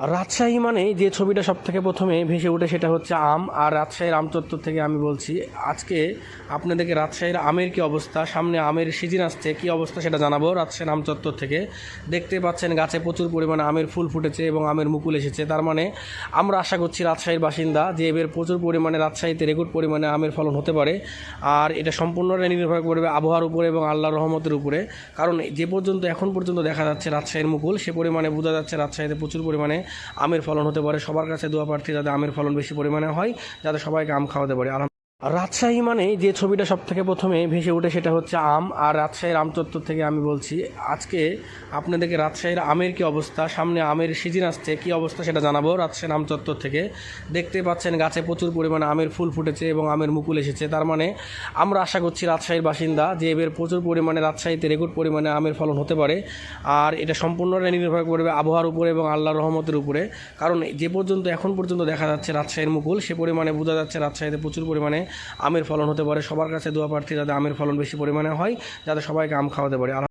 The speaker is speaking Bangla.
রাজশাহী মানে যে ছবিটা সবথেকে প্রথমে ভেসে ওঠে সেটা হচ্ছে আম। আর রাজশাহীর আম চত্বর থেকে আমি বলছি আজকে আপনাদেরকে রাজশাহীর আমের কি অবস্থা, সামনে আমের সিজন আসছে, কি অবস্থা সেটা জানাবো। রাজশাহীর আম চত্বর থেকে দেখতে পাচ্ছেন গাছে প্রচুর পরিমাণে আমের ফুল ফুটেছে এবং আমের মুকুল এসেছে। তার মানে আমরা আশা করছি রাজশাহীর বাসিন্দা যে এবার প্রচুর পরিমাণে রাজশাহীতে রেকর্ড পরিমাণে আমের ফলন হতে পারে। আর এটা সম্পূর্ণটাই নির্ভর করবে আবহাওয়ার উপরে এবং আল্লাহর রহমতের উপরে। কারণ যে পর্যন্ত এখন পর্যন্ত দেখা যাচ্ছে রাজশাহীর মুকুল, সে পরিমাণে বোঝা যাচ্ছে রাজশাহীতে প্রচুর পরিমাণে আমের ফলন হতে পারে। সবার কাছে দোয়া প্রার্থী যাতে আমের ফলন বেশি পরিমাণে হয়, যাতে সবাইকে আম খাওয়াতে পারে। রাজশাহী মানে যে ছবিটা সবথেকে প্রথমে ভেসে ওঠে সেটা হচ্ছে আম। আর রাজশাহীর আম চত্বর থেকে আমি বলছি আজকে আপনাদেরকে রাজশাহীর আমের কি অবস্থা, সামনে আমের সিজন আসছে, কি অবস্থা সেটা জানাবো। রাজশাহীর আম চত্বর থেকে দেখতে পাচ্ছেন গাছে প্রচুর পরিমাণে আমের ফুল ফুটেছে এবং আমের মুকুল এসেছে। তার মানে আমরা আশা করছি রাজশাহীর বাসিন্দা যে এবার প্রচুর পরিমাণে রাজশাহীতে রেকর্ড পরিমাণে আমের ফলন হতে পারে। আর এটা সম্পূর্ণটাই নির্ভর করবে আবহাওয়ার উপরে এবং আল্লাহর রহমতের উপরে। কারণ যে পর্যন্ত এখন পর্যন্ত দেখা যাচ্ছে রাজশাহীর মুকুল, সে পরিমাণে বোঝা যাচ্ছে রাজশাহীতে প্রচুর পরিমাণে আমের ফলন হতে পারে। সবার কাছে দোয়া প্রার্থী যাতে আমের ফলন বেশি পরিমাণে হয়, যাতে সবাইকে আম খাওয়াতে পারে।